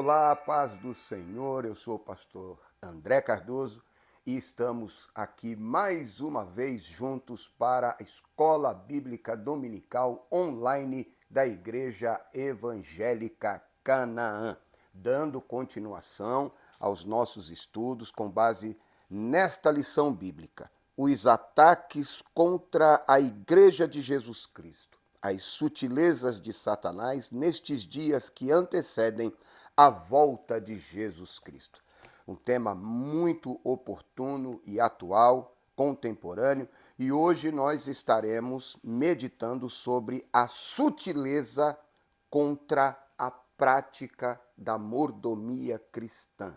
Olá, paz do Senhor, eu sou o pastor André Cardoso e estamos aqui mais uma vez juntos para a Escola Bíblica Dominical online da Igreja Evangélica Canaã, dando continuação aos nossos estudos com base nesta lição bíblica, os ataques contra a Igreja de Jesus Cristo, as sutilezas de Satanás nestes dias que antecedem a volta de Jesus Cristo. Um tema muito oportuno e atual, contemporâneo, e hoje nós estaremos meditando sobre a sutileza contra a prática da mordomia cristã.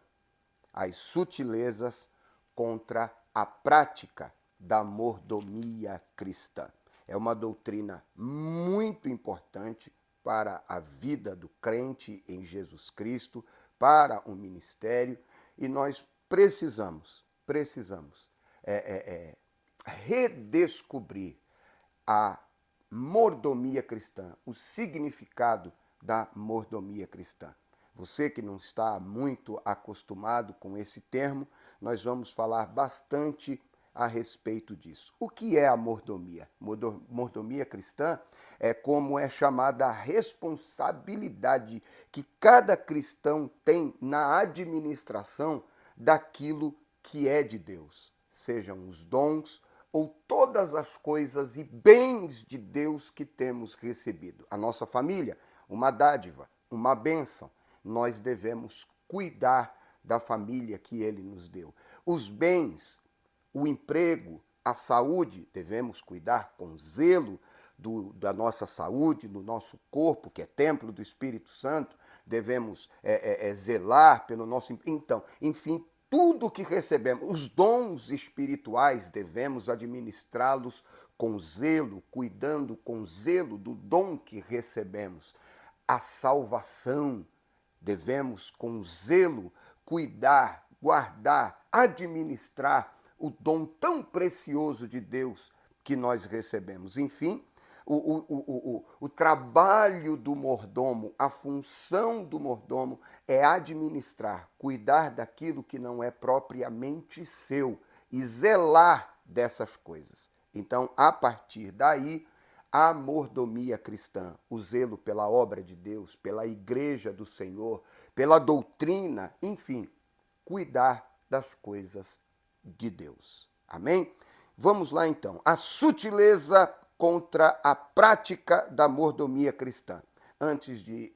As sutilezas contra a prática da mordomia cristã. É uma doutrina muito importante para a vida do crente em Jesus Cristo, para o ministério, e nós precisamos redescobrir a mordomia cristã, o significado da mordomia cristã. Você que não está muito acostumado com esse termo, nós vamos falar bastante a respeito disso. O que é a mordomia? Mordomia cristã é como é chamada a responsabilidade que cada cristão tem na administração daquilo que é de Deus, sejam os dons ou todas as coisas e bens de Deus que temos recebido. A nossa família, uma dádiva, uma bênção. Nós devemos cuidar da família que Ele nos deu. Os bens, o emprego, a saúde, devemos cuidar com zelo da nossa saúde, do nosso corpo, que é templo do Espírito Santo, devemos zelar pelo nosso... Então, enfim, tudo que recebemos, os dons espirituais, devemos administrá-los com zelo, cuidando com zelo do dom que recebemos. A salvação, devemos com zelo cuidar, guardar, administrar o dom tão precioso de Deus que nós recebemos. Enfim, o trabalho do mordomo, a função do mordomo é administrar, cuidar daquilo que não é propriamente seu e zelar dessas coisas. Então, a partir daí, a mordomia cristã, o zelo pela obra de Deus, pela igreja do Senhor, pela doutrina, enfim, cuidar das coisas de Deus. Amém? Vamos lá então. A sutileza contra a prática da mordomia cristã. Antes de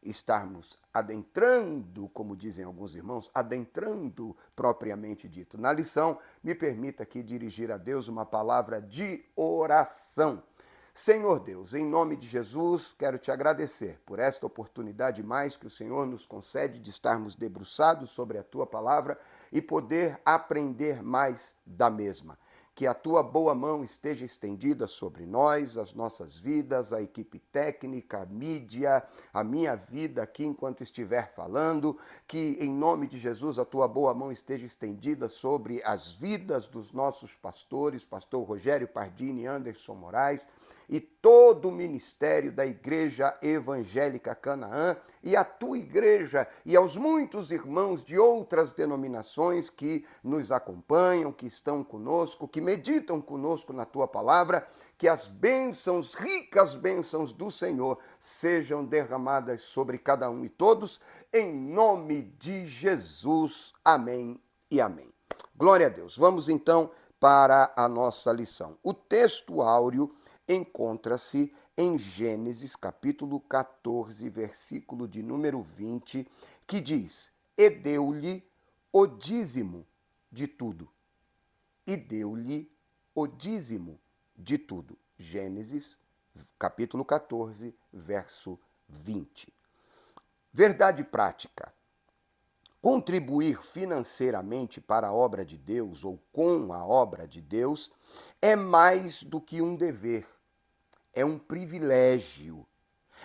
estarmos adentrando, como dizem alguns irmãos, adentrando propriamente dito na lição, me permita aqui dirigir a Deus uma palavra de oração. Senhor Deus, em nome de Jesus, quero te agradecer por esta oportunidade mais que o Senhor nos concede de estarmos debruçados sobre a tua palavra e poder aprender mais da mesma. Que a tua boa mão esteja estendida sobre nós, as nossas vidas, a equipe técnica, a mídia, a minha vida aqui enquanto estiver falando. Que em nome de Jesus a tua boa mão esteja estendida sobre as vidas dos nossos pastores, pastor Rogério Pardini e Anderson Moraes, e todo o ministério da Igreja Evangélica Canaã e a tua igreja e aos muitos irmãos de outras denominações que nos acompanham, que estão conosco, que meditam conosco na tua palavra, que as bênçãos, ricas bênçãos do Senhor sejam derramadas sobre cada um e todos, em nome de Jesus. Amém e amém. Glória a Deus. Vamos então para a nossa lição. O texto áureo encontra-se em Gênesis capítulo 14, versículo de número 20, que diz: E deu-lhe o dízimo de tudo. E deu-lhe o dízimo de tudo. Gênesis capítulo 14, verso 20. Verdade prática. Contribuir financeiramente para a obra de Deus ou com a obra de Deus é mais do que um dever, é um privilégio,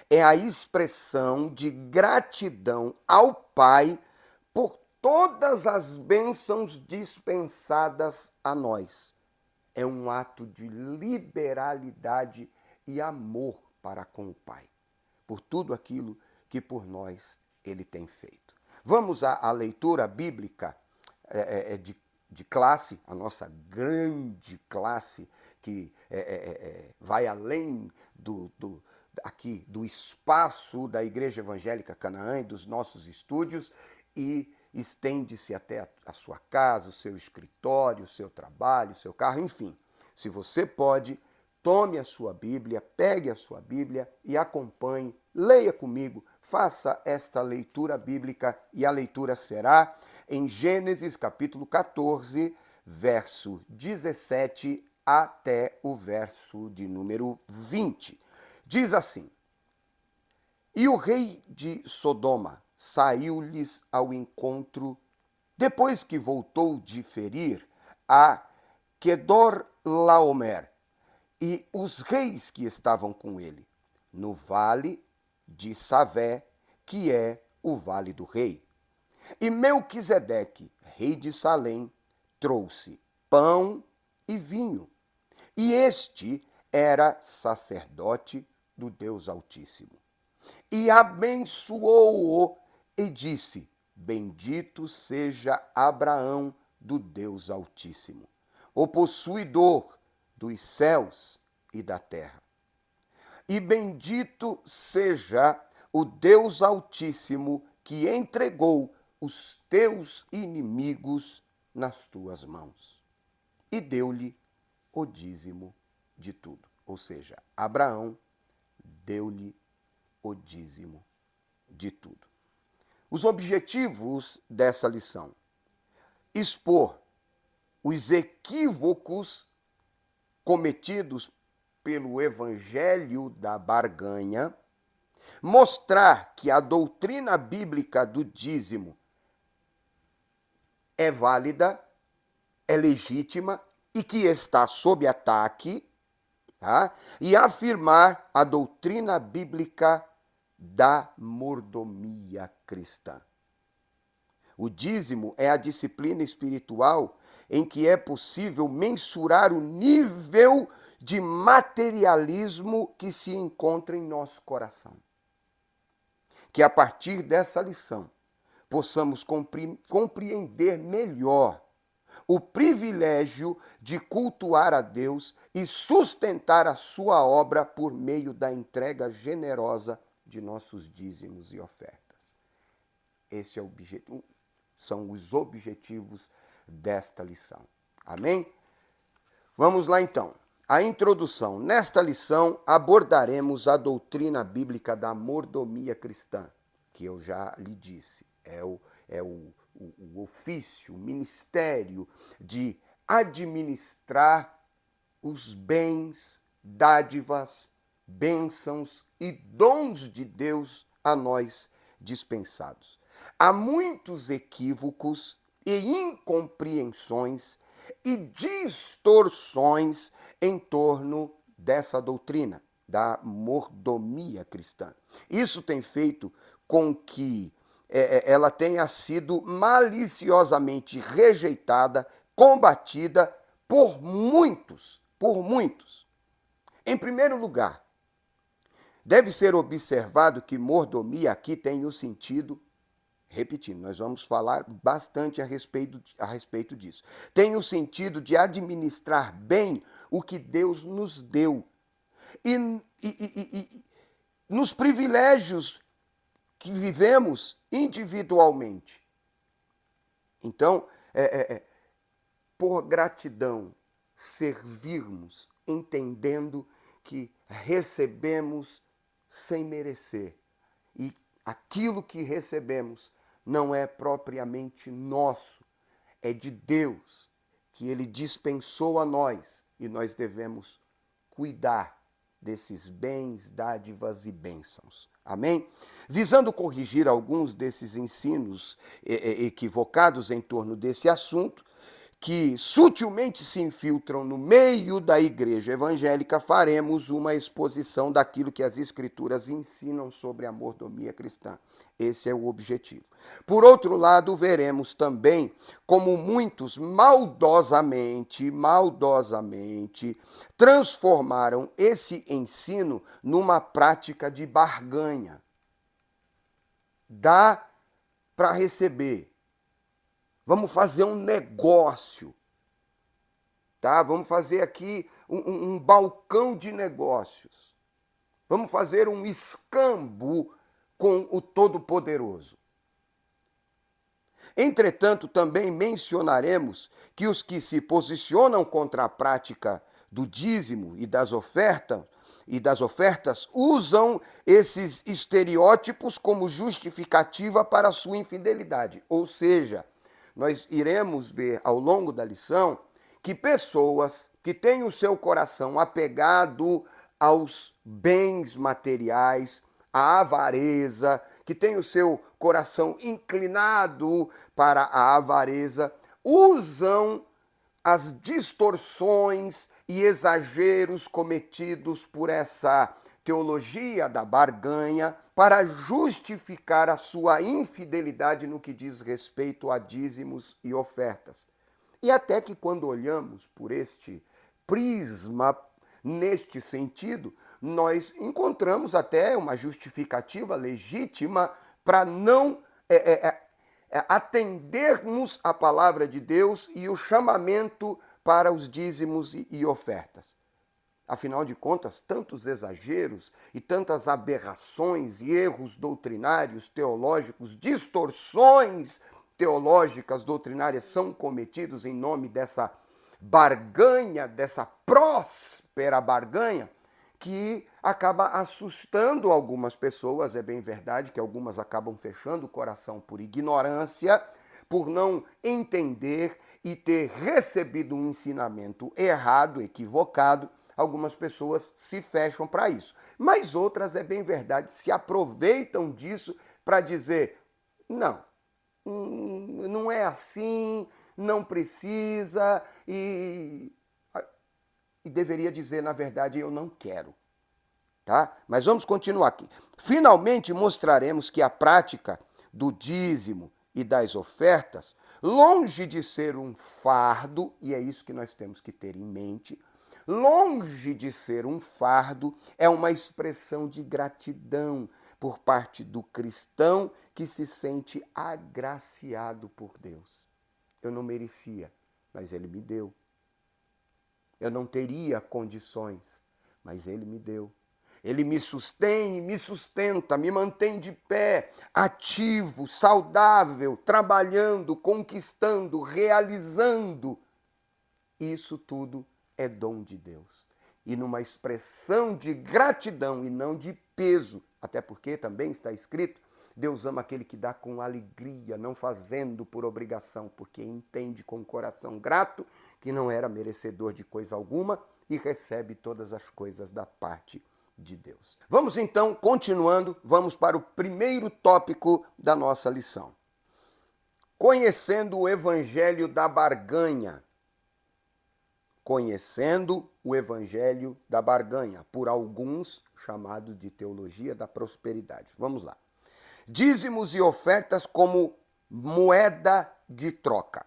é a expressão de gratidão ao Pai por todas as bênçãos dispensadas a nós. É um ato de liberalidade e amor para com o Pai, por tudo aquilo que por nós ele tem feito. Vamos à leitura bíblica de classe, a nossa grande classe, que vai além aqui do espaço da Igreja Evangélica Canaã e dos nossos estúdios e estende-se até a sua casa, o seu escritório, o seu trabalho, o seu carro, enfim. Se você pode, tome a sua Bíblia, pegue a sua Bíblia e acompanhe, leia comigo, faça esta leitura bíblica e a leitura será em Gênesis capítulo 14, verso 17 até o verso de número 20. Diz assim: E o rei de Sodoma saiu-lhes ao encontro, depois que voltou de ferir a Quedorlaomer e os reis que estavam com ele, no vale de Savé, que é o vale do rei. E Melquisedeque, rei de Salém, trouxe pão e vinho. E este era sacerdote do Deus Altíssimo. E abençoou-o e disse: Bendito seja Abraão do Deus Altíssimo, o possuidor dos céus e da terra. E bendito seja o Deus Altíssimo que entregou os teus inimigos nas tuas mãos. E deu-lhe o dízimo de tudo. Ou seja, Abraão deu-lhe o dízimo de tudo. Os objetivos dessa lição: expor os equívocos cometidos pelo evangelho da barganha, mostrar que a doutrina bíblica do dízimo é válida, é legítima e que está sob ataque, tá? E afirmar a doutrina bíblica da mordomia cristã. O dízimo é a disciplina espiritual em que é possível mensurar o nível de materialismo que se encontra em nosso coração. Que a partir dessa lição possamos compreender melhor o privilégio de cultuar a Deus e sustentar a sua obra por meio da entrega generosa de nossos dízimos e ofertas. Esse é o objetivo, são os objetivos desta lição. Amém? Vamos lá então. A introdução. Nesta lição abordaremos a doutrina bíblica da mordomia cristã, que eu já lhe disse. É o ofício, o ministério de administrar os bens, dádivas, bênçãos e dons de Deus a nós dispensados. Há muitos equívocos e incompreensões e distorções em torno dessa doutrina da mordomia cristã. Isso tem feito com que ela tenha sido maliciosamente rejeitada, combatida por muitos. Em primeiro lugar, deve ser observado que mordomia aqui tem o sentido, repetindo, nós vamos falar bastante a respeito disso, tem o sentido de administrar bem o que Deus nos deu e nos privilégios que vivemos individualmente. Então, por gratidão, servirmos, entendendo que recebemos sem merecer. E aquilo que recebemos não é propriamente nosso, é de Deus, que Ele dispensou a nós, e nós devemos cuidar desses bens, dádivas e bênçãos. Amém? Visando corrigir alguns desses ensinos equivocados em torno desse assunto, que sutilmente se infiltram no meio da igreja evangélica, faremos uma exposição daquilo que as Escrituras ensinam sobre a mordomia cristã. Esse é o objetivo. Por outro lado, veremos também como muitos maldosamente transformaram esse ensino numa prática de barganha. dá para receber. Vamos fazer um negócio. Tá? Vamos fazer aqui um balcão de negócios. Vamos fazer um escambo com o Todo-Poderoso. Entretanto, também mencionaremos que os que se posicionam contra a prática do dízimo e das ofertas usam esses estereótipos como justificativa para a sua infidelidade. Ou seja, nós iremos ver ao longo da lição que pessoas que têm o seu coração apegado aos bens materiais, à avareza, que têm o seu coração inclinado para a avareza, usam as distorções e exageros cometidos por essa teologia da barganha para justificar a sua infidelidade no que diz respeito a dízimos e ofertas. E até que quando olhamos por este prisma, neste sentido, nós encontramos até uma justificativa legítima para não atendermos a palavra de Deus e o chamamento para os dízimos e ofertas. Afinal de contas, tantos exageros e tantas aberrações e erros doutrinários, teológicos, distorções teológicas, doutrinárias são cometidos em nome dessa barganha, dessa próspera barganha, que acaba assustando algumas pessoas. É bem verdade que algumas acabam fechando o coração por ignorância, por não entender e ter recebido um ensinamento errado, equivocado. Algumas pessoas se fecham para isso. Mas outras, é bem verdade, se aproveitam disso para dizer, não é assim, não precisa, e deveria dizer, na verdade, eu não quero. Tá? Mas vamos continuar aqui. Finalmente mostraremos que a prática do dízimo e das ofertas, longe de ser um fardo, e é isso que nós temos que ter em mente, longe de ser um fardo, é uma expressão de gratidão por parte do cristão que se sente agraciado por Deus. Eu não merecia, mas Ele me deu. Eu não teria condições, mas Ele me deu. Ele me sustém, me sustenta, me mantém de pé, ativo, saudável, trabalhando, conquistando, realizando. Isso tudo é dom de Deus. E numa expressão de gratidão e não de peso, até porque também está escrito, Deus ama aquele que dá com alegria, não fazendo por obrigação, porque entende com o coração grato que não era merecedor de coisa alguma e recebe todas as coisas da parte de Deus. Vamos então, continuando, vamos para o primeiro tópico da nossa lição. Conhecendo o evangelho da barganha. Conhecendo o evangelho da barganha, por alguns chamados de teologia da prosperidade. Vamos lá. Dízimos e ofertas como moeda de troca.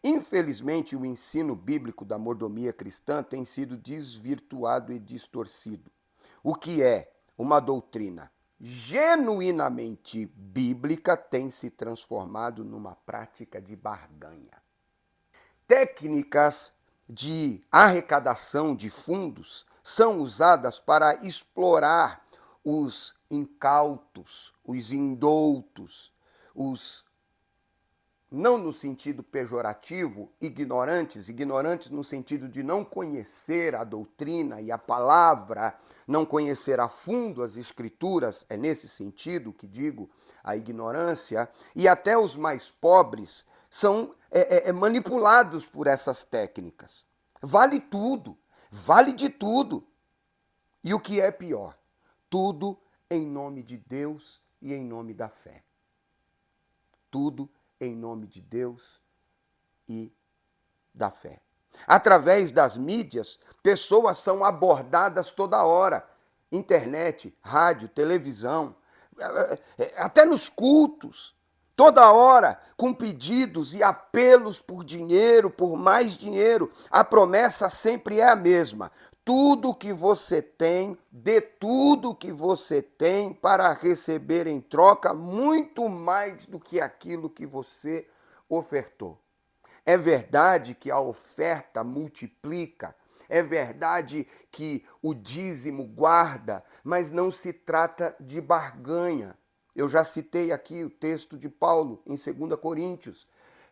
Infelizmente, o ensino bíblico da mordomia cristã tem sido desvirtuado e distorcido. O que é uma doutrina genuinamente bíblica tem se transformado numa prática de barganha. Técnicas de arrecadação de fundos são usadas para explorar os incautos, os indoutos, os, não no sentido pejorativo, ignorantes no sentido de não conhecer a doutrina e a palavra, não conhecer a fundo as escrituras, é nesse sentido que digo a ignorância, e até os mais pobres são manipulados por essas técnicas. Vale tudo, vale de tudo. E o que é pior, tudo em nome de Deus e em nome da fé. Tudo em nome de Deus e da fé. Através das mídias, pessoas são abordadas toda hora. Internet, rádio, televisão, até nos cultos. Toda hora, com pedidos e apelos por dinheiro, por mais dinheiro. A promessa sempre é a mesma. tudo que você tem, dê tudo que você tem para receber em troca muito mais do que aquilo que você ofertou. É verdade que a oferta multiplica, é verdade que o dízimo guarda, mas não se trata de barganha. Eu já citei aqui o texto de Paulo em 2 Coríntios.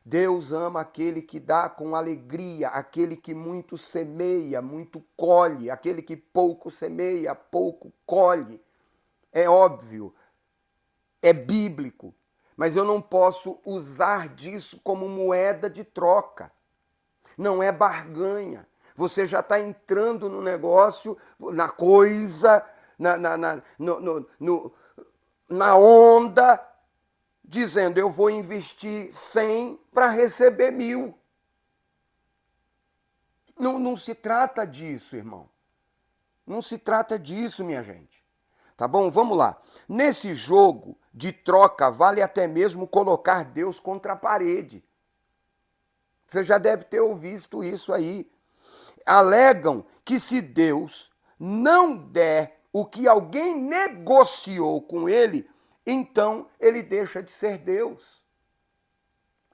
Deus ama aquele que dá com alegria, aquele que muito semeia, muito colhe, aquele que pouco semeia, pouco colhe. É óbvio, é bíblico, mas eu não posso usar disso como moeda de troca. Não é barganha. Você já está entrando no negócio, na coisa, na onda, dizendo, eu vou investir 100 para receber 1.000. Não se trata disso, irmão. Não se trata disso, minha gente. Tá bom? Vamos lá. Nesse jogo de troca, vale até mesmo colocar Deus contra a parede. Você já deve ter ouvido isso aí. Alegam que se Deus não der o que alguém negociou com ele, então ele deixa de ser Deus.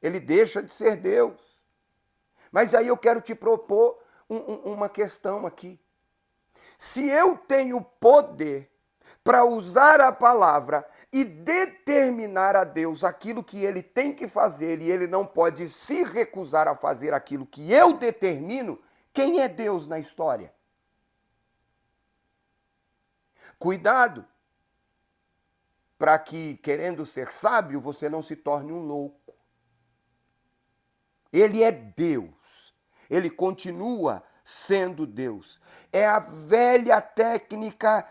Ele deixa de ser Deus. Mas aí eu quero te propor uma questão aqui. Se eu tenho poder para usar a palavra e determinar a Deus aquilo que ele tem que fazer e ele não pode se recusar a fazer aquilo que eu determino, quem é Deus na história? Cuidado, para que, querendo ser sábio, você não se torne um louco. Ele é Deus. Ele continua sendo Deus. É a velha técnica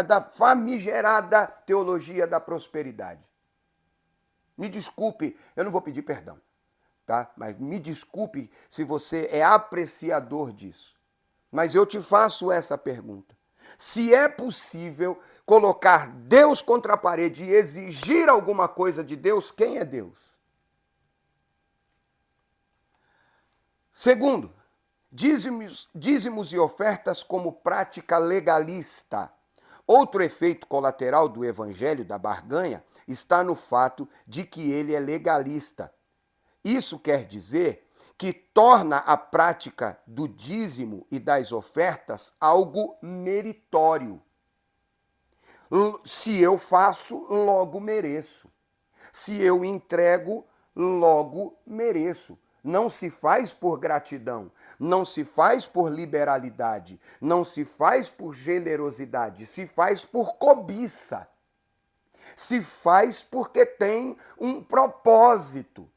da famigerada teologia da prosperidade. Me desculpe, eu não vou pedir perdão, tá? Mas me desculpe se você é apreciador disso. Mas eu te faço essa pergunta. Se é possível colocar Deus contra a parede e exigir alguma coisa de Deus, quem é Deus? Segundo, dízimos e ofertas como prática legalista. Outro efeito colateral do evangelho da barganha está no fato de que ele é legalista. Isso quer dizer que torna a prática do dízimo e das ofertas algo meritório. Se eu faço, logo mereço. Se eu entrego, logo mereço. Não se faz por gratidão, não se faz por liberalidade, não se faz por generosidade, se faz por cobiça. Se faz porque tem um propósito.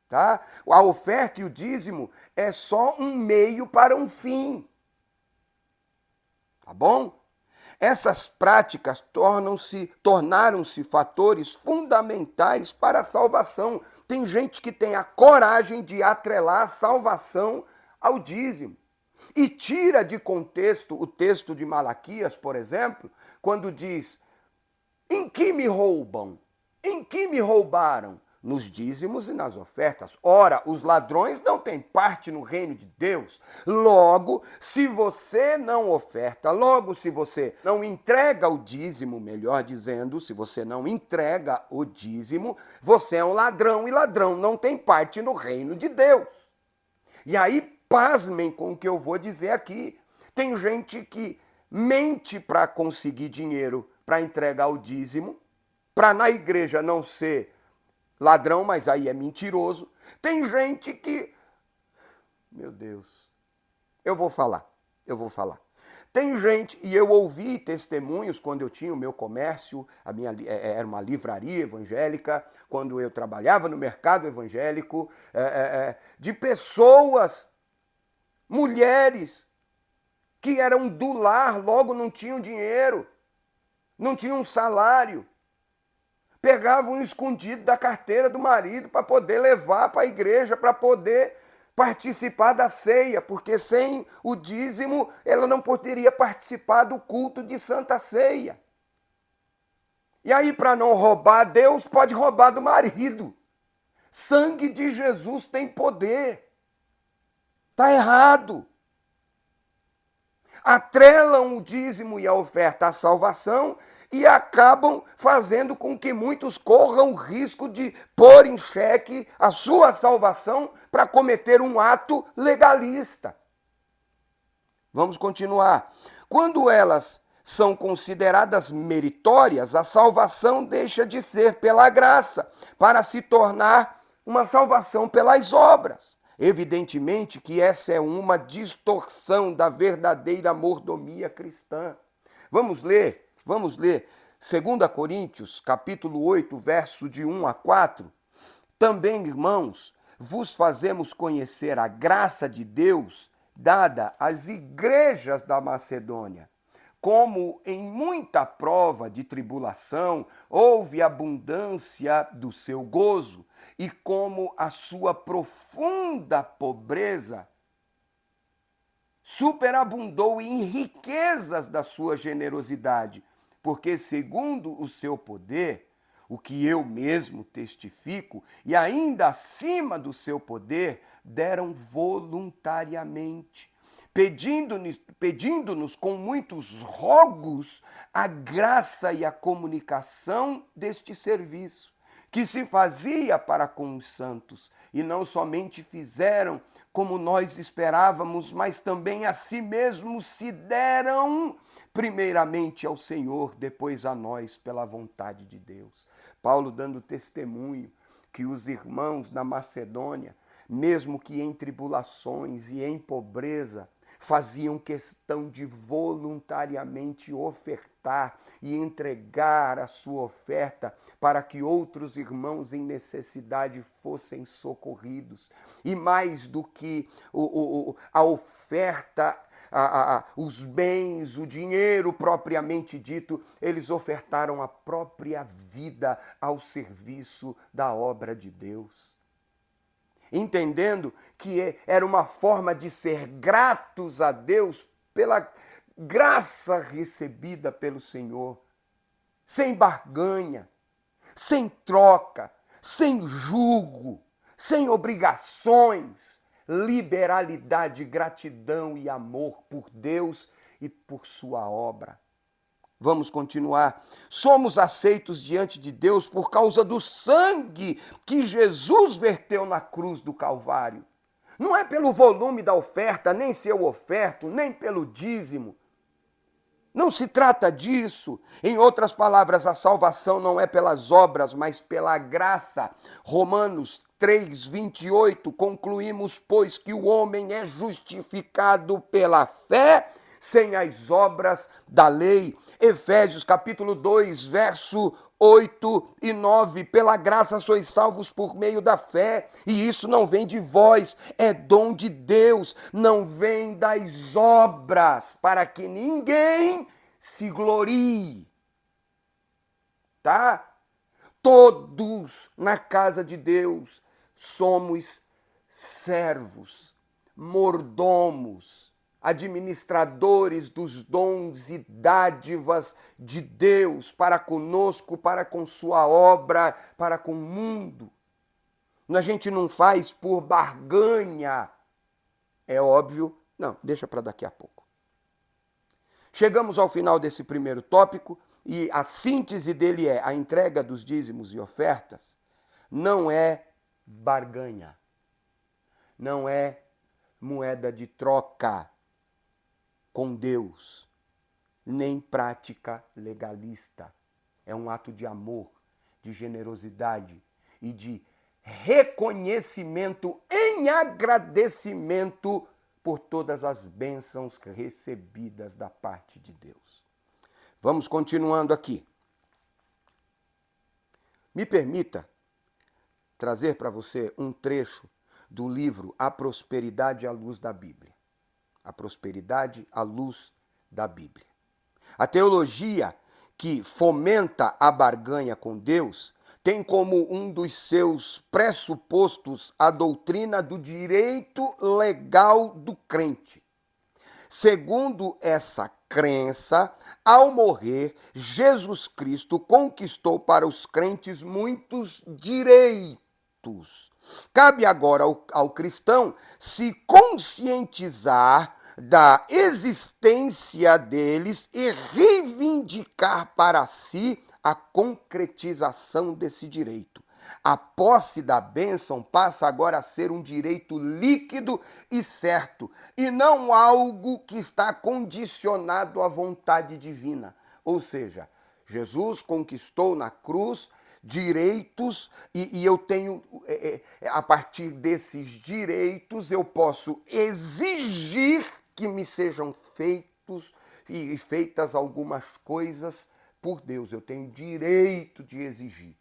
Tá? A oferta e o dízimo é só um meio para um fim. Tá bom? Essas práticas tornaram-se fatores fundamentais para a salvação. Tem gente que tem a coragem de atrelar a salvação ao dízimo. E tira de contexto o texto de Malaquias, por exemplo, quando diz, em que me roubam? Em que me roubaram? Nos dízimos e nas ofertas. Ora, os ladrões não têm parte no reino de Deus. Logo, se você não oferta, logo, se você não entrega o dízimo, melhor dizendo, se você não entrega o dízimo, você é um ladrão e ladrão não tem parte no reino de Deus. E aí, pasmem com o que eu vou dizer aqui. Tem gente que mente para conseguir dinheiro para entregar o dízimo, para na igreja não ser ladrão, mas aí é mentiroso. Tem gente que... Meu Deus. Eu vou falar. Tem gente, e eu ouvi testemunhos quando eu tinha o meu comércio, era uma livraria evangélica, quando eu trabalhava no mercado evangélico, de pessoas, mulheres, que eram do lar, logo não tinham dinheiro, não tinham salário. Pegavam escondido da carteira do marido para poder levar para a igreja, para poder participar da ceia, porque sem o dízimo ela não poderia participar do culto de Santa Ceia. E aí, para não roubar Deus, pode roubar do marido. Sangue de Jesus tem poder. Está errado. Atrelam o dízimo e a oferta à salvação e acabam fazendo com que muitos corram o risco de pôr em xeque a sua salvação para cometer um ato legalista. Vamos continuar. Quando elas são consideradas meritórias, a salvação deixa de ser pela graça, para se tornar uma salvação pelas obras. Evidentemente que essa é uma distorção da verdadeira mordomia cristã. Vamos ler 2 Coríntios, capítulo 8, verso de 1 a 4. Também, irmãos, vos fazemos conhecer a graça de Deus dada às igrejas da Macedônia. Como em muita prova de tribulação houve abundância do seu gozo, e como a sua profunda pobreza superabundou em riquezas da sua generosidade, porque segundo o seu poder, o que eu mesmo testifico, e ainda acima do seu poder, deram voluntariamente, pedindo-nos com muitos rogos a graça e a comunicação deste serviço, que se fazia para com os santos, e não somente fizeram como nós esperávamos, mas também a si mesmos se deram primeiramente ao Senhor, depois a nós, pela vontade de Deus. Paulo dando testemunho que os irmãos na Macedônia, mesmo que em tribulações e em pobreza, faziam questão de voluntariamente ofertar e entregar a sua oferta para que outros irmãos em necessidade fossem socorridos. E mais do que a oferta, os bens, o dinheiro propriamente dito, eles ofertaram a própria vida ao serviço da obra de Deus. Entendendo que era uma forma de ser gratos a Deus pela graça recebida pelo Senhor, sem barganha, sem troca, sem jugo, sem obrigações, liberalidade, gratidão e amor por Deus e por sua obra. Vamos continuar. Somos aceitos diante de Deus por causa do sangue que Jesus verteu na cruz do Calvário. Não é pelo volume da oferta, nem se eu oferto, nem pelo dízimo. Não se trata disso. Em outras palavras, a salvação não é pelas obras, mas pela graça. Romanos 3, 28, concluímos, pois, que o homem é justificado pela fé, sem as obras da lei. Efésios capítulo 2, verso 8 e 9, pela graça sois salvos por meio da fé, e isso não vem de vós, é dom de Deus, não vem das obras, para que ninguém se glorie. Tá? Todos na casa de Deus somos servos, mordomos, administradores dos dons e dádivas de Deus para conosco, para com sua obra, para com o mundo. A gente não faz por barganha, é óbvio. Não, deixa para daqui a pouco. Chegamos ao final desse primeiro tópico e a síntese dele é: a entrega dos dízimos e ofertas não é barganha, não é moeda de troca com Deus, nem prática legalista. É um ato de amor, de generosidade e de reconhecimento em agradecimento por todas as bênçãos recebidas da parte de Deus. Vamos continuando aqui. Me permita trazer para você um trecho do livro A Prosperidade à Luz da Bíblia. A prosperidade à luz da Bíblia. A teologia que fomenta a barganha com Deus tem como um dos seus pressupostos a doutrina do direito legal do crente. Segundo essa crença, ao morrer, Jesus Cristo conquistou para os crentes muitos direitos. justos. Cabe agora ao cristão se conscientizar da existência deles e reivindicar para si a concretização desse direito. A posse da bênção passa agora a ser um direito líquido e certo, e não algo que está condicionado à vontade divina. Ou seja, Jesus conquistou na cruz direitos e eu tenho, a partir desses direitos, eu posso exigir que me sejam feitas algumas coisas por Deus. Eu tenho direito de exigir.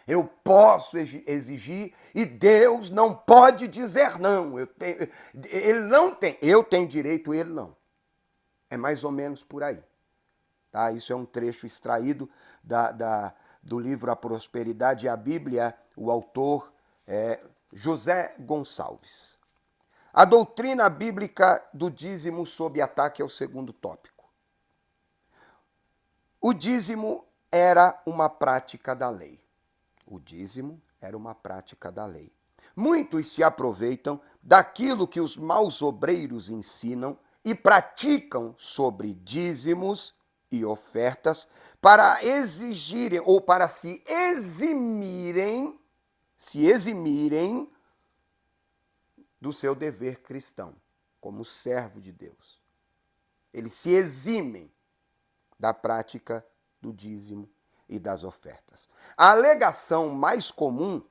Eu posso exigir e Deus não pode dizer não. Ele não tem. Eu tenho direito, ele não. É mais ou menos por aí. Tá? Isso é um trecho extraído do livro A Prosperidade e a Bíblia. O autor é José Gonçalves. A doutrina bíblica do dízimo sob ataque é o segundo tópico. O dízimo era uma prática da lei. O dízimo era uma prática da lei. Muitos se aproveitam daquilo que os maus obreiros ensinam e praticam sobre dízimos e ofertas para exigirem ou para se eximirem do seu dever cristão, como servo de Deus. Eles se eximem da prática do dízimo e das ofertas. A alegação mais comum,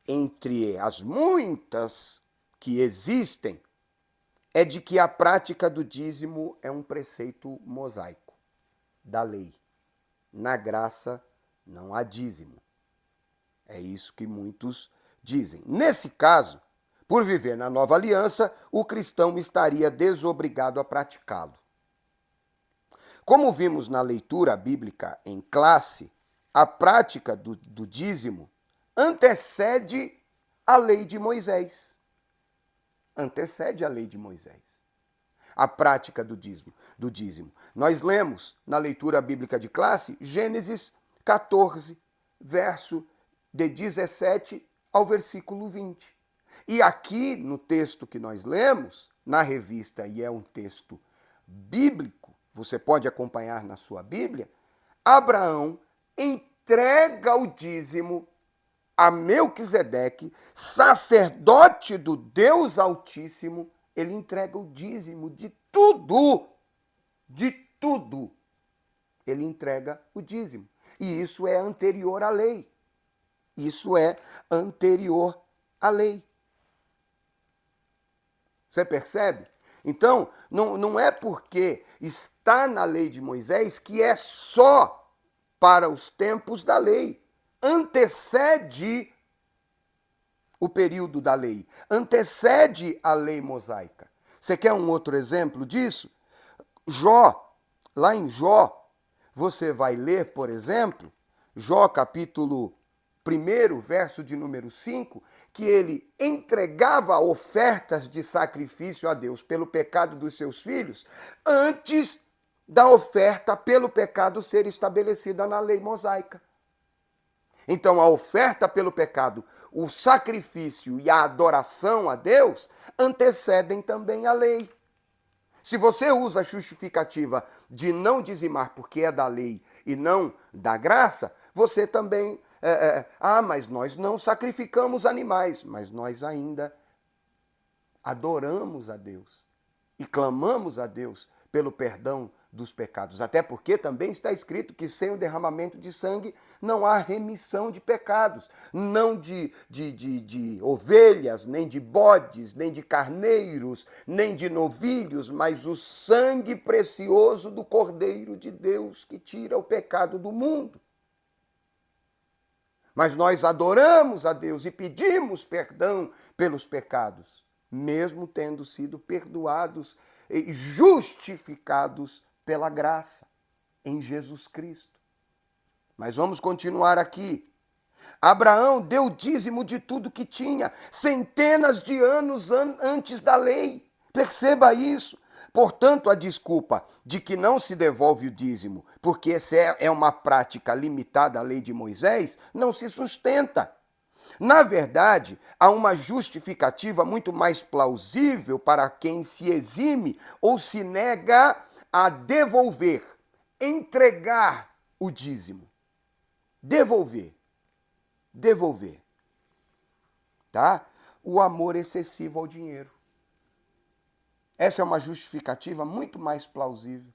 entre as muitas que existem, é de que a prática do dízimo é um preceito mosaico da lei. Na graça não há dízimo. É isso que muitos dizem. Nesse caso, por viver na nova aliança, o cristão estaria desobrigado a praticá-lo. Como vimos na leitura bíblica em classe, a prática do dízimo antecede a lei de Moisés. Antecede a lei de Moisés. A prática do dízimo. Nós lemos na leitura bíblica de classe Gênesis 14, verso de 17 ao versículo 20. E aqui no texto que nós lemos, na revista, e é um texto bíblico, você pode acompanhar na sua Bíblia, Abraão entrega o dízimo a Melquisedeque, sacerdote do Deus Altíssimo. Ele entrega o dízimo de tudo, ele entrega o dízimo. E isso é anterior à lei. Isso é anterior à lei. Você percebe? Então, não é porque está na lei de Moisés que é só para os tempos da lei. Antecede o período da lei. Antecede a lei mosaica. Você quer um outro exemplo disso? Jó, lá em Jó, você vai ler, por exemplo, Jó capítulo 1, verso de número 5, que ele entregava ofertas de sacrifício a Deus pelo pecado dos seus filhos, antes da oferta pelo pecado ser estabelecida na lei mosaica. Então, a oferta pelo pecado, o sacrifício e a adoração a Deus antecedem também a lei. Se você usa a justificativa de não dizimar porque é da lei e não da graça, você também... mas nós não sacrificamos animais, mas nós ainda adoramos a Deus e clamamos a Deus pelo perdão dos pecados. Até porque também está escrito que sem o derramamento de sangue não há remissão de pecados. Não de ovelhas, nem de bodes, nem de carneiros, nem de novilhos, mas o sangue precioso do Cordeiro de Deus que tira o pecado do mundo. Mas nós adoramos a Deus e pedimos perdão pelos pecados, mesmo tendo sido perdoados e justificados pela graça em Jesus Cristo. Mas vamos continuar aqui. Abraão deu dízimo de tudo que tinha, centenas de anos antes da lei. Perceba isso. Portanto, a desculpa de que não se devolve o dízimo, porque essa é uma prática limitada à lei de Moisés, não se sustenta. Na verdade, há uma justificativa muito mais plausível para quem se exime ou se nega a devolver, entregar o dízimo. Devolver. Devolver. Tá? O amor excessivo ao dinheiro. Essa é uma justificativa muito mais plausível.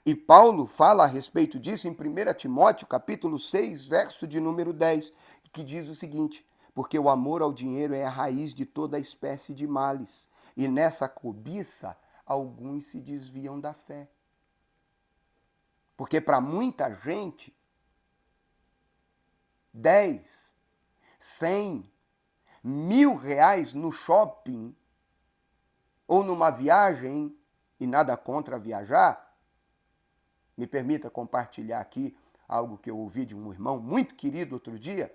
E Paulo fala a respeito disso em 1 Timóteo, capítulo 6, verso de número 10, que diz o seguinte: porque o amor ao dinheiro é a raiz de toda espécie de males, e nessa cobiça alguns se desviam da fé. Porque para muita gente, 10, 100, R$ 1.000 no shopping ou numa viagem, e nada contra viajar, me permita compartilhar aqui algo que eu ouvi de um irmão muito querido outro dia.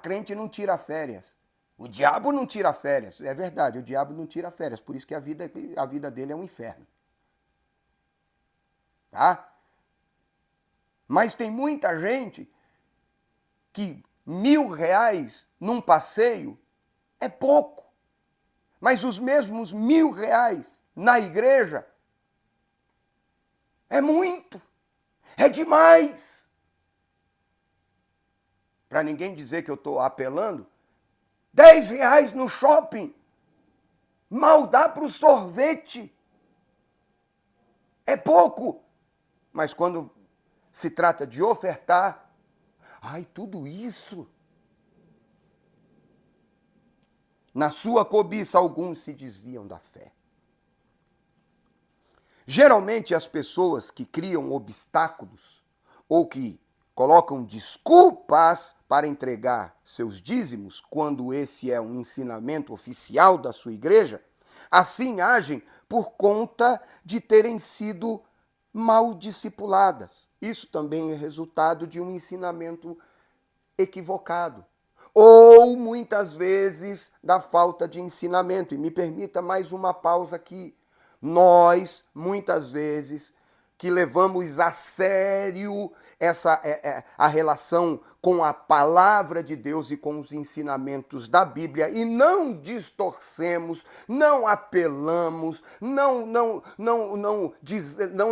Crente não tira férias. O diabo não tira férias. É verdade, o diabo não tira férias, por isso que a vida dele é um inferno. Tá? Mas tem muita gente que R$ 1.000 num passeio é pouco. Mas os mesmos R$ 1.000 na igreja é muito. É demais. Para ninguém dizer que eu estou apelando, R$ 10 no shopping mal dá para o sorvete. É pouco. Mas quando se trata de ofertar, tudo isso. Na sua cobiça, alguns se desviam da fé. Geralmente, as pessoas que criam obstáculos ou que colocam desculpas para entregar seus dízimos, quando esse é um ensinamento oficial da sua igreja, assim agem por conta de terem sido mal discipuladas. Isso também é resultado de um ensinamento equivocado. Ou, muitas vezes, da falta de ensinamento. E me permita mais uma pausa aqui. Nós, muitas vezes, que levamos a sério a relação com a palavra de Deus e com os ensinamentos da Bíblia e não distorcemos, não apelamos, não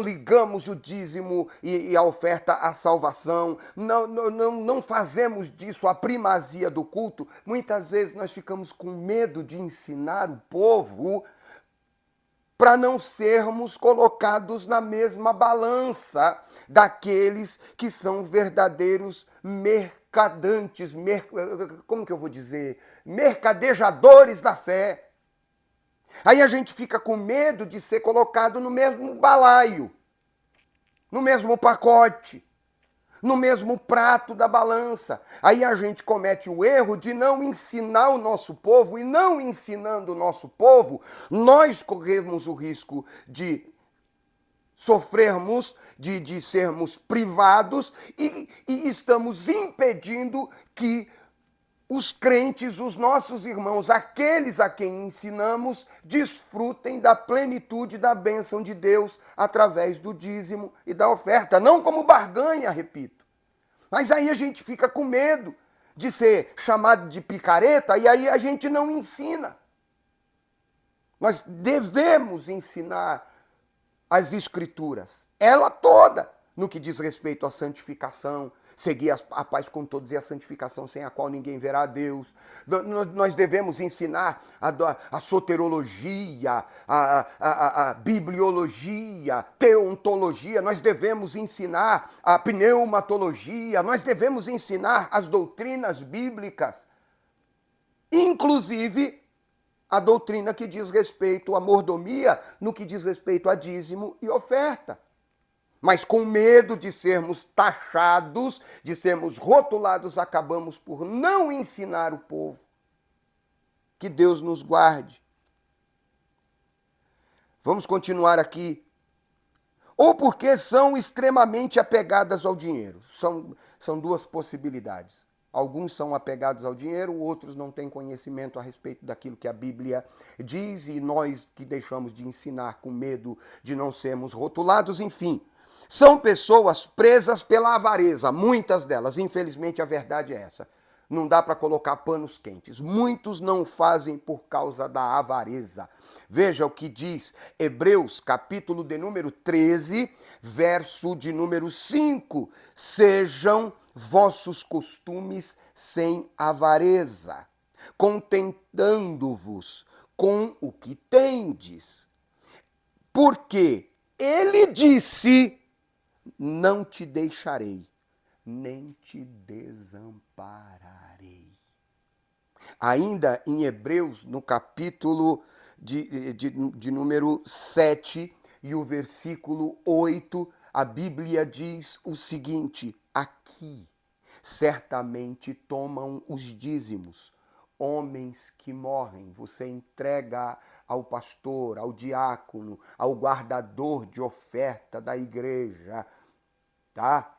ligamos o dízimo e a oferta à salvação, não fazemos disso a primazia do culto. Muitas vezes nós ficamos com medo de ensinar o povo para não sermos colocados na mesma balança daqueles que são verdadeiros mercadantes, como que eu vou dizer? Mercadejadores da fé. Aí a gente fica com medo de ser colocado no mesmo balaio, no mesmo pacote, no mesmo prato da balança. Aí a gente comete o erro de não ensinar o nosso povo, e não ensinando o nosso povo, nós corremos o risco de sofrermos, de sermos privados, e estamos impedindo que os crentes, os nossos irmãos, aqueles a quem ensinamos, desfrutem da plenitude da bênção de Deus através do dízimo e da oferta. Não como barganha, repito. Mas aí a gente fica com medo de ser chamado de picareta e aí a gente não ensina. Nós devemos ensinar as Escrituras, ela toda, no que diz respeito à santificação, seguir a paz com todos e a santificação sem a qual ninguém verá a Deus. Nós devemos ensinar a soterologia, a bibliologia, teontologia, nós devemos ensinar a pneumatologia, nós devemos ensinar as doutrinas bíblicas, inclusive a doutrina que diz respeito à mordomia, no que diz respeito a dízimo e oferta. Mas com medo de sermos taxados, de sermos rotulados, acabamos por não ensinar o povo. Que Deus nos guarde. Vamos continuar aqui. Ou porque são extremamente apegadas ao dinheiro. São duas possibilidades. Alguns são apegados ao dinheiro, outros não têm conhecimento a respeito daquilo que a Bíblia diz, e nós que deixamos de ensinar com medo de não sermos rotulados, enfim. São pessoas presas pela avareza, muitas delas, infelizmente a verdade é essa. não dá para colocar panos quentes. Muitos não fazem por causa da avareza. Veja o que diz Hebreus, capítulo de número 13, verso de número 5. Sejam vossos costumes sem avareza, contentando-vos com o que tendes. Porque ele disse: não te deixarei, nem te desampararei. Ainda em Hebreus, no capítulo de número 7 e o versículo 8, a Bíblia diz o seguinte: aqui certamente tomam os dízimos homens que morrem. Você entrega ao pastor, ao diácono, ao guardador de oferta da igreja, tá?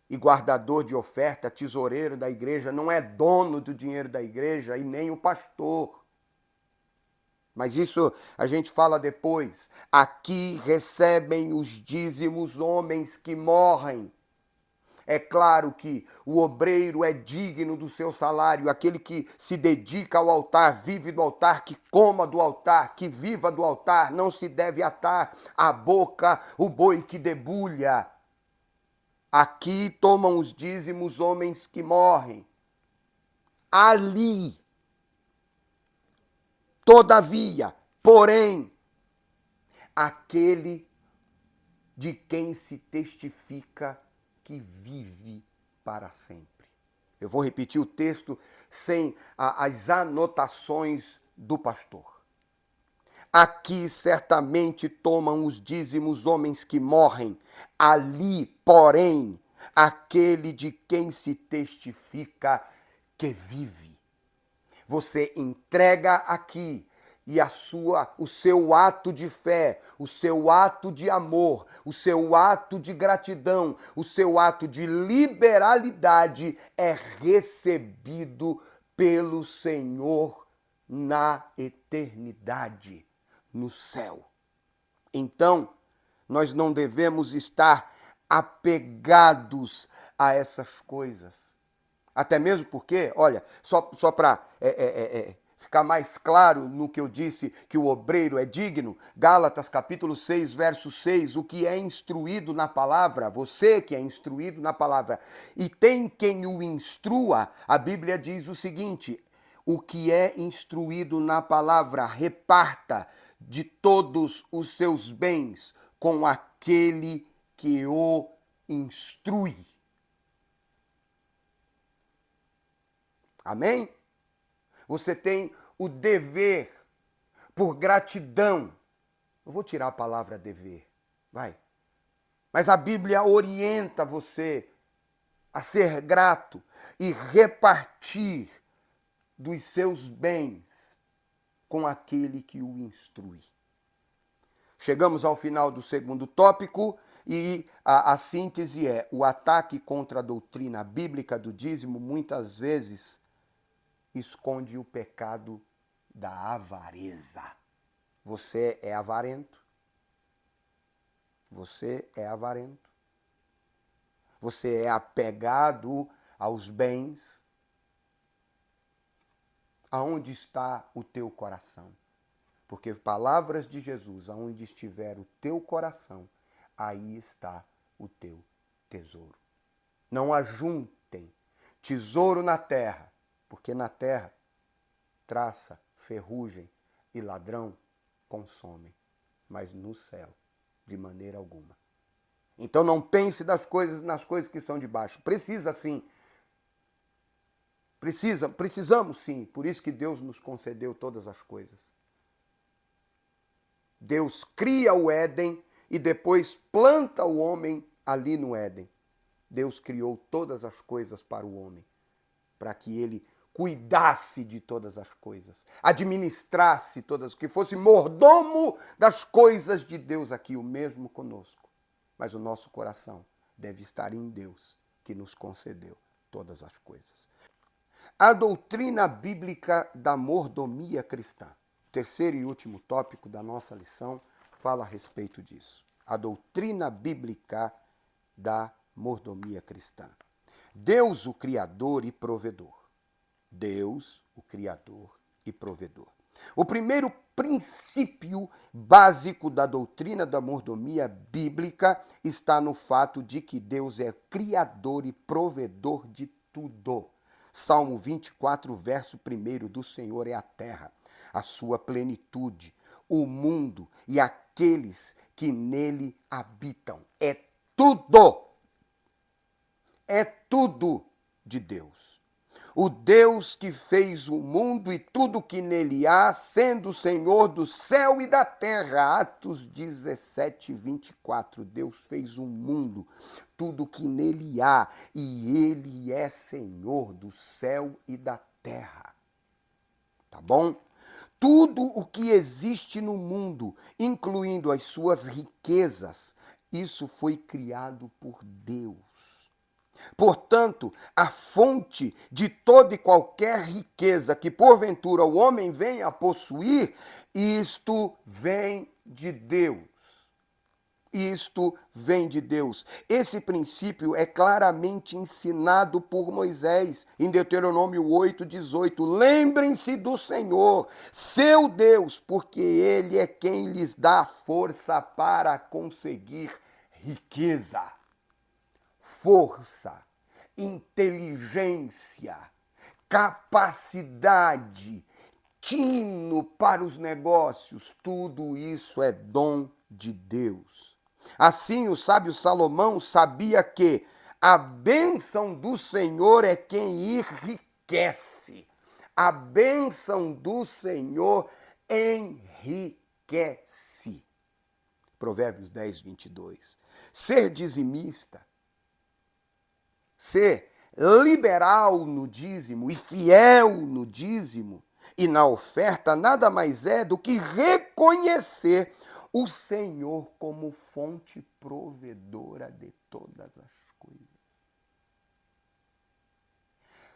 E guardador de oferta, tesoureiro da igreja, não é dono do dinheiro da igreja e nem o pastor. Mas isso a gente fala depois. Aqui recebem os dízimos homens que morrem. É claro que o obreiro é digno do seu salário, aquele que se dedica ao altar, vive do altar, que coma do altar, que viva do altar, não se deve atar à boca o boi que debulha. Aqui tomam os dízimos homens que morrem. Ali, todavia, porém, aquele de quem se testifica que vive para sempre. Eu vou repetir o texto sem as anotações do pastor. Aqui certamente tomam os dízimos homens que morrem. Ali, porém, aquele de quem se testifica que vive. Você entrega aqui e o seu ato de fé, o seu ato de amor, o seu ato de gratidão, o seu ato de liberalidade é recebido pelo Senhor na eternidade, no céu. Então, nós não devemos estar apegados a essas coisas. Até mesmo porque, olha, só para ficar mais claro no que eu disse, que o obreiro é digno, Gálatas capítulo 6, verso 6, o que é instruído na palavra, você que é instruído na palavra, e tem quem o instrua, a Bíblia diz o seguinte: o que é instruído na palavra, reparta de todos os seus bens com aquele que o instrui. Amém? Você tem o dever, por gratidão. Eu vou tirar a palavra dever, vai. Mas a Bíblia orienta você a ser grato e repartir dos seus bens com aquele que o instrui. Chegamos ao final do segundo tópico e a síntese é: o ataque contra a doutrina bíblica do dízimo muitas vezes esconde o pecado da avareza. Você é avarento. Você é avarento. Você é apegado aos bens. Aonde está o teu coração? Porque palavras de Jesus: aonde estiver o teu coração, aí está o teu tesouro. Não ajuntem tesouro na terra, porque na terra traça, ferrugem e ladrão consomem, mas no céu, de maneira alguma. Então não pense nas coisas que são de baixo. Precisa sim. Precisamos sim. Por isso que Deus nos concedeu todas as coisas. Deus cria o Éden e depois planta o homem ali no Éden. Deus criou todas as coisas para o homem, para que ele cuidasse de todas as coisas, administrasse todas, que fosse mordomo das coisas de Deus aqui, o mesmo conosco. Mas o nosso coração deve estar em Deus, que nos concedeu todas as coisas. A doutrina bíblica da mordomia cristã. Terceiro e último tópico da nossa lição fala a respeito disso. A doutrina bíblica da mordomia cristã. Deus, o Criador e provedor, Deus, o Criador e provedor. O primeiro princípio básico da doutrina da mordomia bíblica está no fato de que Deus é criador e provedor de tudo. Salmo 24, verso 1, do Senhor é a terra, a sua plenitude, o mundo e aqueles que nele habitam. É tudo de Deus. O Deus que fez o mundo e tudo que nele há, sendo o Senhor do céu e da terra. Atos 17, 24. Deus fez o mundo, tudo que nele há, e ele é Senhor do céu e da terra. Tá bom? Tudo o que existe no mundo, incluindo as suas riquezas, isso foi criado por Deus. Portanto, a fonte de toda e qualquer riqueza que porventura o homem venha a possuir, isto vem de Deus. Isto vem de Deus. Esse princípio é claramente ensinado por Moisés em Deuteronômio 8:18. Lembrem-se do Senhor, seu Deus, porque Ele é quem lhes dá força para conseguir riqueza. Força, inteligência, capacidade, tino para os negócios, tudo isso é dom de Deus. Assim, o sábio Salomão sabia que a bênção do Senhor é quem enriquece. A bênção do Senhor enriquece. Provérbios 10, 22. Ser dizimista, ser liberal no dízimo e fiel no dízimo e na oferta nada mais é do que reconhecer o Senhor como fonte provedora de todas as coisas.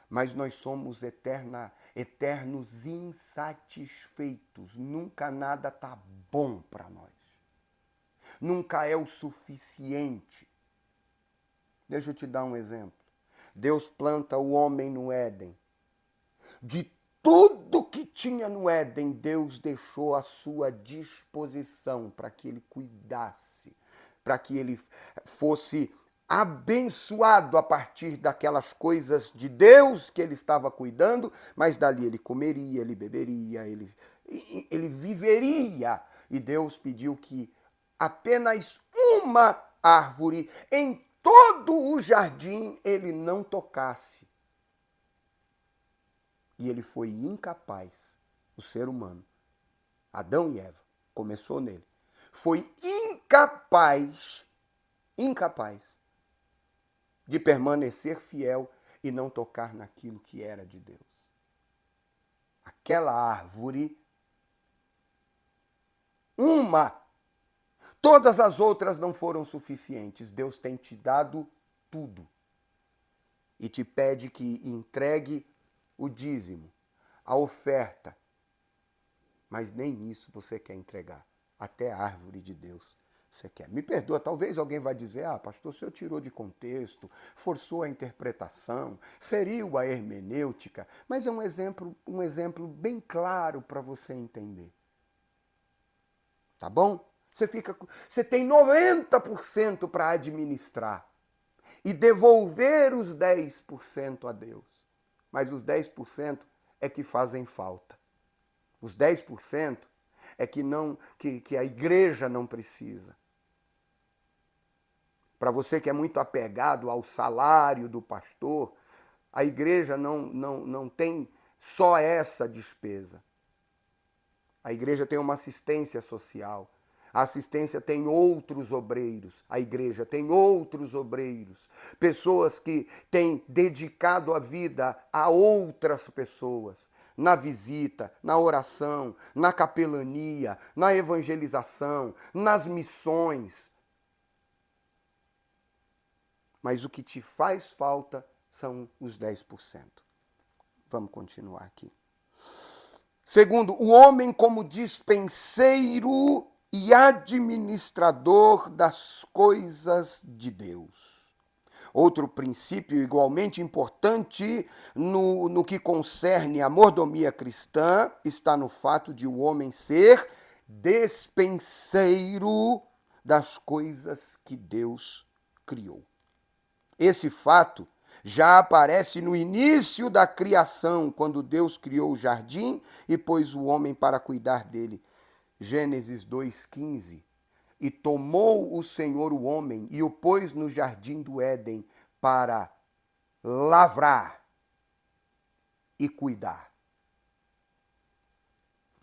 Mas nós somos eternos insatisfeitos. Nunca nada está bom para nós. Nunca é o suficiente. Deixa eu te dar um exemplo. Deus planta o homem no Éden. De tudo que tinha no Éden, Deus deixou à sua disposição para que ele cuidasse, para que ele fosse abençoado a partir daquelas coisas de Deus que ele estava cuidando, mas dali ele comeria, ele beberia, ele viveria. E Deus pediu que apenas uma árvore em todo o jardim ele não tocasse. E ele foi incapaz, o ser humano, Adão e Eva, começou nele, foi incapaz de permanecer fiel e não tocar naquilo que era de Deus. Aquela árvore, todas as outras não foram suficientes. Deus tem te dado tudo e te pede que entregue o dízimo, a oferta, mas nem isso você quer entregar. Até a árvore de Deus você quer. Me perdoa, talvez alguém vai dizer, pastor, o senhor tirou de contexto, forçou a interpretação, feriu a hermenêutica, mas é um exemplo bem claro para você entender. Tá bom? Você tem 90% para administrar e devolver os 10% a Deus. Mas os 10% é que fazem falta. Os 10% é que a igreja não precisa. Para você que é muito apegado ao salário do pastor, a igreja não tem só essa despesa. A igreja tem uma assistência social. A assistência tem outros obreiros, a igreja tem outros obreiros, pessoas que têm dedicado a vida a outras pessoas, na visita, na oração, na capelania, na evangelização, nas missões. Mas o que te faz falta são os 10%. Vamos continuar aqui. Segundo, o homem como dispenseiro e administrador das coisas de Deus. Outro princípio igualmente importante no que concerne a mordomia cristã está no fato de o homem ser despenseiro das coisas que Deus criou. Esse fato já aparece no início da criação, quando Deus criou o jardim e pôs o homem para cuidar dele. Gênesis 2,15. E tomou o Senhor o homem e o pôs no jardim do Éden para lavrar e cuidar.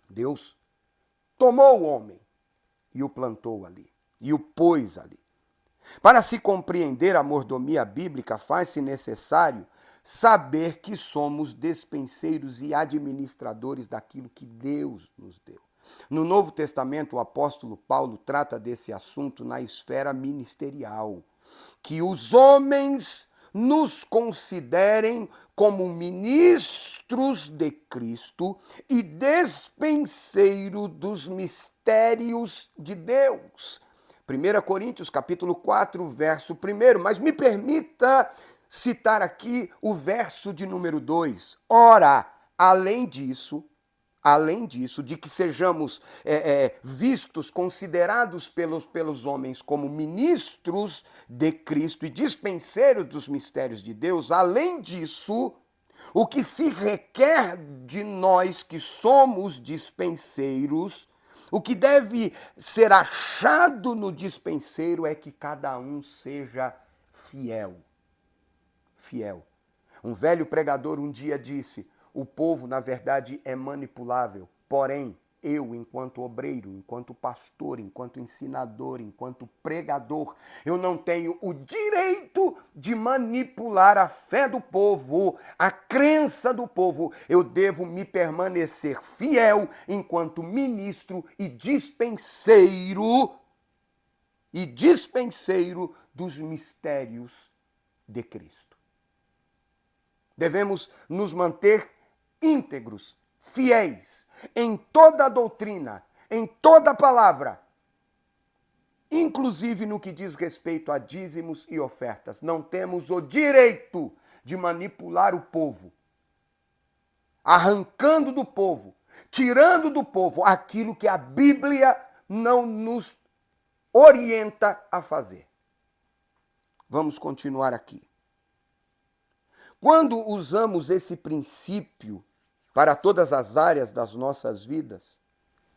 Deus tomou o homem e o plantou ali, e o pôs ali. Para se compreender a mordomia bíblica, faz-se necessário saber que somos despenseiros e administradores daquilo que Deus nos deu. No Novo Testamento, o apóstolo Paulo trata desse assunto na esfera ministerial, que os homens nos considerem como ministros de Cristo e despenseiros dos mistérios de Deus. 1 Coríntios, capítulo 4, verso 1. Mas me permita citar aqui o verso de número 2. Ora, além disso, de que sejamos vistos, considerados pelos homens como ministros de Cristo e dispenseiros dos mistérios de Deus, além disso, o que se requer de nós que somos dispenseiros, o que deve ser achado no dispenseiro é que cada um seja fiel. Fiel. Um velho pregador um dia disse: o povo, na verdade, é manipulável, porém, eu, enquanto obreiro, enquanto pastor, enquanto ensinador, enquanto pregador, eu não tenho o direito de manipular a fé do povo, a crença do povo. Eu devo me permanecer fiel enquanto ministro e dispenseiro dos mistérios de Cristo. Devemos nos manter íntegros, fiéis, em toda a doutrina, em toda a palavra, inclusive no que diz respeito a dízimos e ofertas. Não temos o direito de manipular o povo, arrancando do povo, tirando do povo aquilo que a Bíblia não nos orienta a fazer. Vamos continuar aqui. Quando usamos esse princípio para todas as áreas das nossas vidas,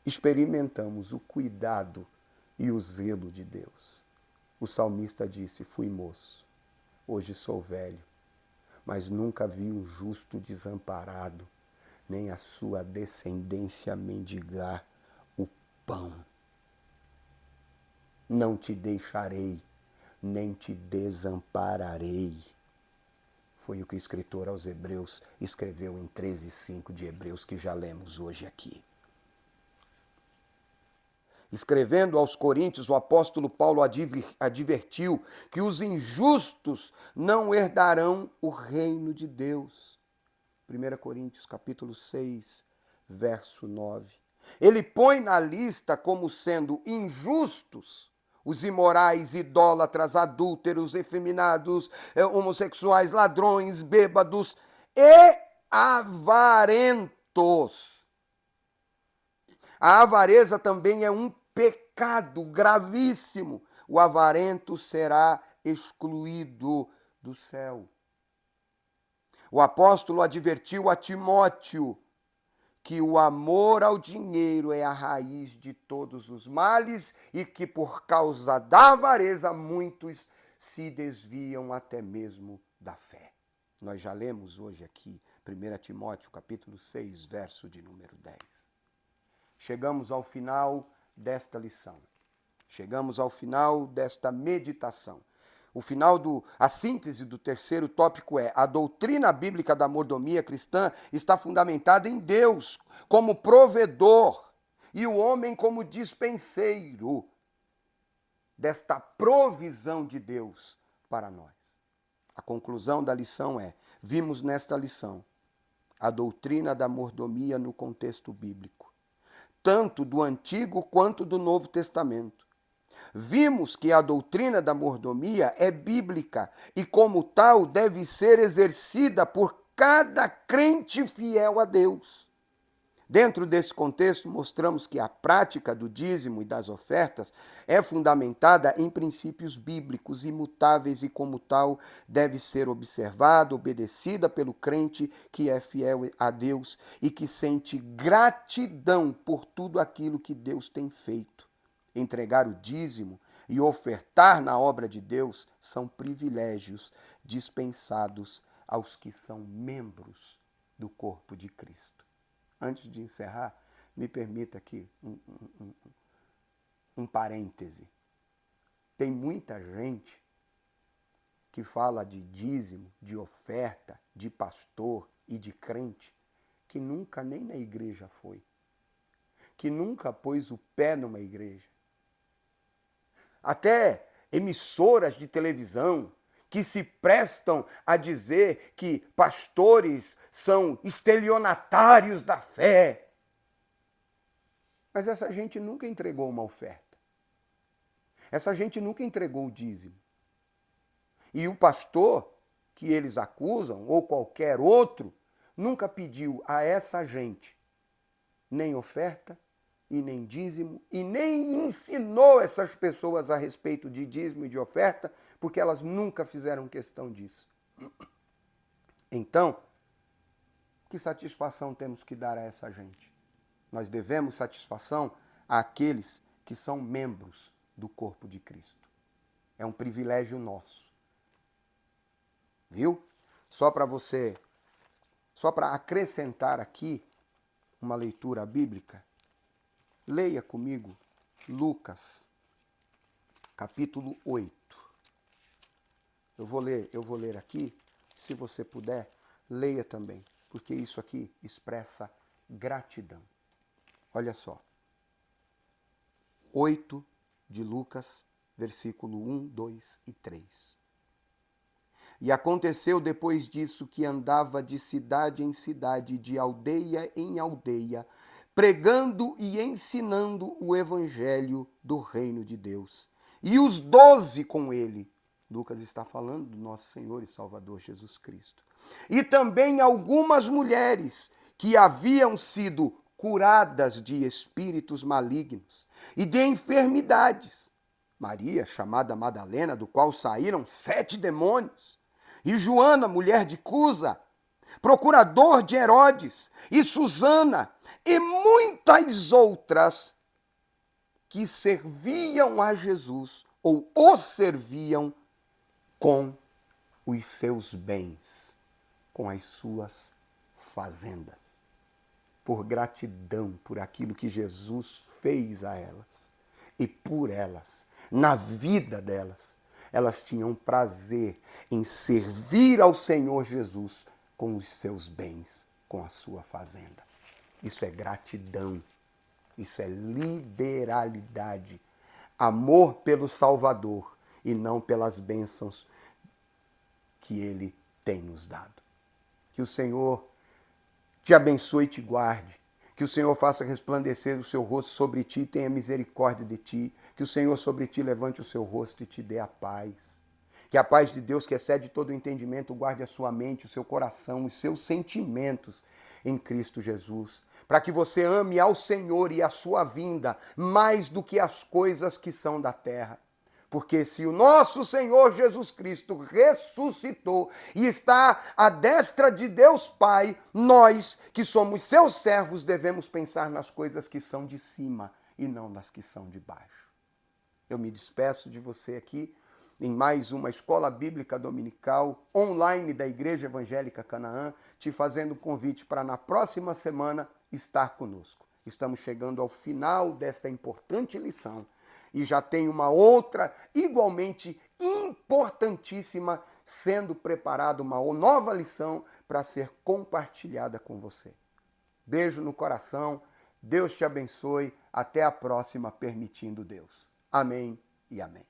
experimentamos o cuidado e o zelo de Deus. O salmista disse: fui moço, hoje sou velho, mas nunca vi um justo desamparado, nem a sua descendência mendigar o pão. Não te deixarei, nem te desampararei. Foi o que o escritor aos Hebreus escreveu em 13:5 de Hebreus, que já lemos hoje aqui. Escrevendo aos Coríntios, o apóstolo Paulo advertiu que os injustos não herdarão o reino de Deus. 1 Coríntios, capítulo 6, verso 9. Ele põe na lista como sendo injustos os imorais, idólatras, adúlteros, efeminados, homossexuais, ladrões, bêbados e avarentos. A avareza também é um pecado gravíssimo. O avarento será excluído do céu. O apóstolo advertiu a Timóteo que o amor ao dinheiro é a raiz de todos os males e que por causa da avareza muitos se desviam até mesmo da fé. Nós já lemos hoje aqui 1 Timóteo capítulo 6, verso de número 10. Chegamos ao final desta lição. Chegamos ao final desta meditação. A síntese do terceiro tópico é: a doutrina bíblica da mordomia cristã está fundamentada em Deus como provedor e o homem como dispenseiro desta provisão de Deus para nós. A conclusão da lição é: vimos nesta lição a doutrina da mordomia no contexto bíblico, tanto do Antigo quanto do Novo Testamento. Vimos que a doutrina da mordomia é bíblica e, como tal, deve ser exercida por cada crente fiel a Deus. Dentro desse contexto, mostramos que a prática do dízimo e das ofertas é fundamentada em princípios bíblicos imutáveis e, como tal, deve ser observada, obedecida pelo crente que é fiel a Deus e que sente gratidão por tudo aquilo que Deus tem feito. Entregar o dízimo e ofertar na obra de Deus são privilégios dispensados aos que são membros do corpo de Cristo. Antes de encerrar, me permita aqui um parêntese. Tem muita gente que fala de dízimo, de oferta, de pastor e de crente, que nunca nem na igreja foi, que nunca pôs o pé numa igreja. Até emissoras de televisão que se prestam a dizer que pastores são estelionatários da fé. Mas essa gente nunca entregou uma oferta. Essa gente nunca entregou o dízimo. E o pastor que eles acusam, ou qualquer outro, nunca pediu a essa gente nem oferta e nem dízimo, e nem ensinou essas pessoas a respeito de dízimo e de oferta, porque elas nunca fizeram questão disso. Então, que satisfação temos que dar a essa gente? Nós devemos satisfação àqueles que são membros do corpo de Cristo. É um privilégio nosso. Viu? Só para acrescentar aqui uma leitura bíblica, leia comigo Lucas, capítulo 8. Eu vou ler aqui, se você puder, leia também, porque isso aqui expressa gratidão. Olha só. 8 de Lucas, versículo 1, 2 e 3. E aconteceu depois disso que andava de cidade em cidade, de aldeia em aldeia, pregando e ensinando o evangelho do reino de Deus. E os 12 com ele. Lucas está falando do nosso Senhor e Salvador Jesus Cristo. E também algumas mulheres que haviam sido curadas de espíritos malignos e de enfermidades. Maria, chamada Madalena, do qual saíram 7 demônios. E Joana, mulher de Cusa, procurador de Herodes, e Susana, e muitas outras que serviam a Jesus, ou o serviam com os seus bens, com as suas fazendas, por gratidão por aquilo que Jesus fez a elas, e por elas, na vida delas, elas tinham prazer em servir ao Senhor Jesus com os seus bens, com a sua fazenda. Isso é gratidão, isso é liberalidade, amor pelo Salvador e não pelas bênçãos que Ele tem nos dado. Que o Senhor te abençoe e te guarde. Que o Senhor faça resplandecer o seu rosto sobre ti e tenha misericórdia de ti. Que o Senhor sobre ti levante o seu rosto e te dê a paz. Que a paz de Deus, que excede todo o entendimento, guarde a sua mente, o seu coração, os seus sentimentos em Cristo Jesus. Para que você ame ao Senhor e a sua vinda mais do que as coisas que são da terra. Porque se o nosso Senhor Jesus Cristo ressuscitou e está à destra de Deus Pai, nós, que somos seus servos, devemos pensar nas coisas que são de cima e não nas que são de baixo. Eu me despeço de você aqui em mais uma escola bíblica dominical online da Igreja Evangélica Canaã, te fazendo um convite para na próxima semana estar conosco. Estamos chegando ao final desta importante lição. E já tem uma outra igualmente importantíssima sendo preparada, uma nova lição para ser compartilhada com você. Beijo no coração, Deus te abençoe, até a próxima, permitindo Deus. Amém e amém.